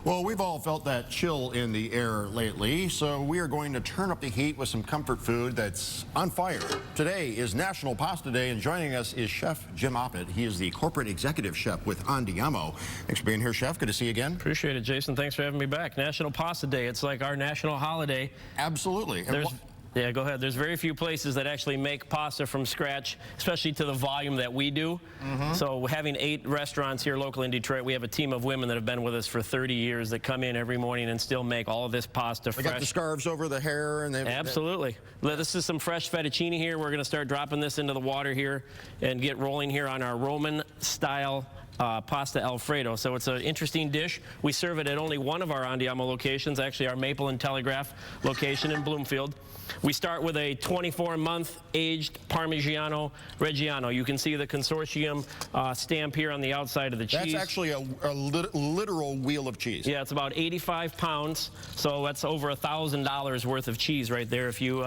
Well, we've all felt that chill in the air lately, so we are going to turn up the heat with some comfort food that's on fire. Today is National Pasta Day, and joining us is Chef Jim Oppat. He is the corporate executive chef with Andiamo. Thanks for being here, Chef. Good to see you again. Appreciate it, Jason. Thanks for having me back. National Pasta Day. It's like our national holiday. Absolutely. Yeah, go ahead. There's very few places that actually make pasta from scratch, especially to the volume that we do. So having 8 restaurants here locally in Detroit, we have a team of women that have been with us for 30 years that come in every morning and still make all of this pasta fresh. They got the scarves over the hair. And Absolutely. This is some fresh fettuccine here. We're going to start dropping this into the water here and get rolling here on our Roman style pasta Alfredo. So it's an interesting dish. We serve it at only one of our Andiamo locations, actually our Maple and Telegraph location in Bloomfield. We start with a 24-month aged Parmigiano Reggiano. You can see the consortium stamp here on the outside of the cheese. That's actually a literal wheel of cheese. Yeah, it's about 85 pounds, so that's over $1,000 worth of cheese right there if you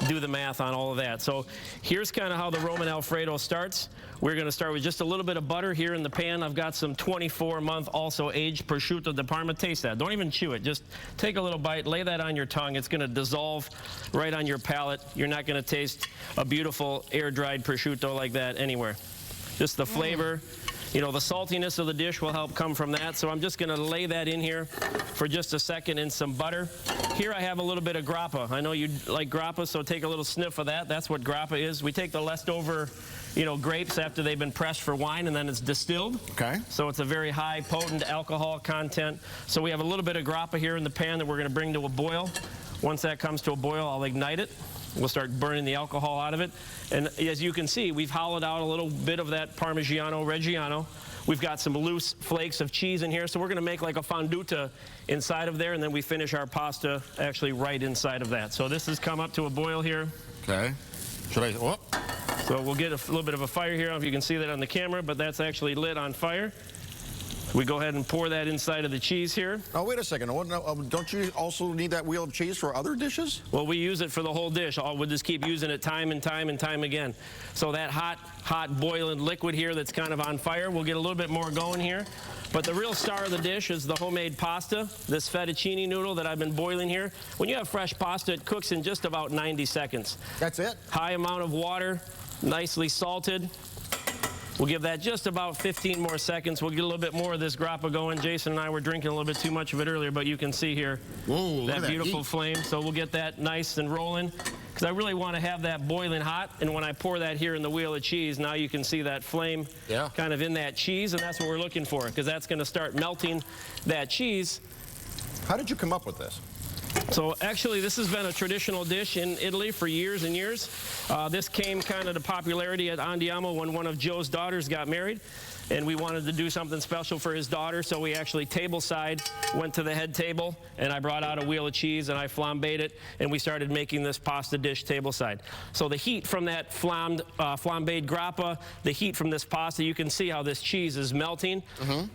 do the math on all of that. So here's kind of how the Roman Alfredo starts. We're going to start with just a little bit of butter here in the pan. I've got some 24-month also aged prosciutto di Parma. Taste that. Don't even chew it. Just take a little bite, lay that on your tongue. It's going to dissolve right on your palate. You're not going to taste a beautiful air-dried prosciutto like that anywhere. Just the flavor. You know, the saltiness of the dish will help come from that. So I'm just going to lay that in here for just a second in some butter. Here I have a little bit of grappa. I know you like grappa, so take a little sniff of that. That's what grappa is. We take the leftover, grapes after they've been pressed for wine, and then it's distilled. Okay. So it's a very high, potent alcohol content. So we have a little bit of grappa here in the pan that we're going to bring to a boil. Once that comes to a boil, I'll ignite it. We'll start burning the alcohol out of it. And as you can see, we've hollowed out a little bit of that Parmigiano Reggiano. We've got some loose flakes of cheese in here, so we're going to make like a fonduta inside of there, and then we finish our pasta actually right inside of that. So this has come up to a boil here. Okay. Should I? Whoop. So we'll get a little bit of a fire here. I don't know if you can see that on the camera, but that's actually lit on fire. We go ahead and pour that inside of the cheese here. Oh, wait a second. Don't you also need that wheel of cheese for other dishes? Well, we use it for the whole dish. We'll just keep using it time and time and time again. So that hot boiling liquid here that's kind of on fire, we'll get a little bit more going here. But the real star of the dish is the homemade pasta, this fettuccine noodle that I've been boiling here. When you have fresh pasta, it cooks in just about 90 seconds. That's it? High amount of water, nicely salted. We'll give that just about 15 more seconds. We'll get a little bit more of this grappa going. Jason and I were drinking a little bit too much of it earlier, but you can see here that beautiful flame. So we'll get that nice and rolling, because I really want to have that boiling hot. And when I pour that here in the wheel of cheese, now you can see that flame kind of in that cheese, and that's what we're looking for, because that's going to start melting that cheese. How did you come up with this? So actually, this has been a traditional dish in Italy for years and years. This came kind of to popularity at Andiamo when one of Joe's daughters got married, and we wanted to do something special for his daughter, so we actually tableside went to the head table, and I brought out a wheel of cheese, and I flambéed it, and we started making this pasta dish tableside. So the heat from that flambéed grappa, the heat from this pasta, you can see how this cheese is melting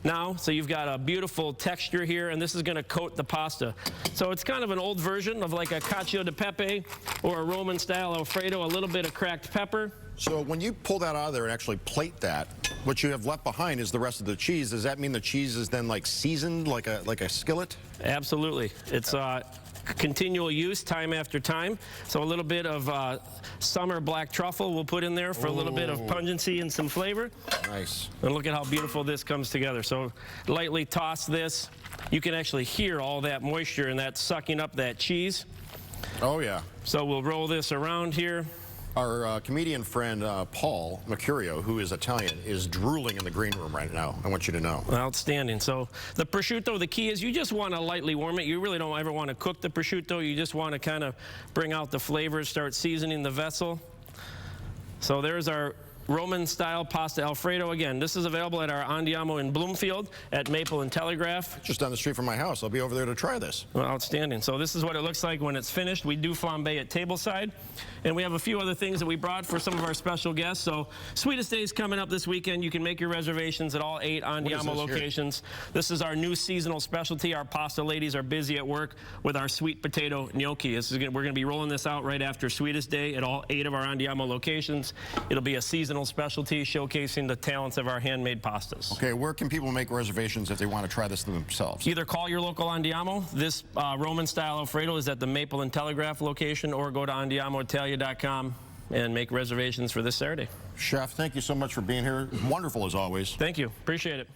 now. So you've got a beautiful texture here, and this is going to coat the pasta. So it's kind of an old version of like a cacio de pepe or a Roman style Alfredo, a little bit of cracked pepper. So when you pull that out of there and actually plate that, what you have left behind is the rest of the cheese. Does that mean the cheese is then like seasoned like a skillet? Absolutely. It's continual use time after time. So a little bit of summer black truffle we'll put in there for a little bit of pungency and some flavor. Nice. And look at how beautiful this comes together. So lightly toss this. You can actually hear all that moisture and that sucking up that cheese. Oh, yeah. So we'll roll this around here. Our comedian friend, Paul Mercurio, who is Italian, is drooling in the green room right now. I want you to know. Outstanding. So the prosciutto, the key is you just want to lightly warm it. You really don't ever want to cook the prosciutto. You just want to kind of bring out the flavors, start seasoning the vessel. So there's our Roman-style pasta Alfredo. Again, this is available at our Andiamo in Bloomfield at Maple and Telegraph. Just down the street from my house. I'll be over there to try this. Well, outstanding. So this is what it looks like when it's finished. We do flambe at tableside. And we have a few other things that we brought for some of our special guests. So Sweetest Day is coming up this weekend. You can make your reservations at all 8 Andiamo locations. This is our new seasonal specialty. Our pasta ladies are busy at work with our sweet potato gnocchi. We're going to be rolling this out right after Sweetest Day at all 8 of our Andiamo locations. It'll be a seasonal seasonal specialty showcasing the talents of our handmade pastas. Okay, where can people make reservations if they want to try this themselves? Either call your local Andiamo. This Roman-style Alfredo is at the Maple and Telegraph location, or go to andiamoitalia.com and make reservations for this Saturday. Chef, thank you so much for being here. Wonderful as always. Thank you. Appreciate it.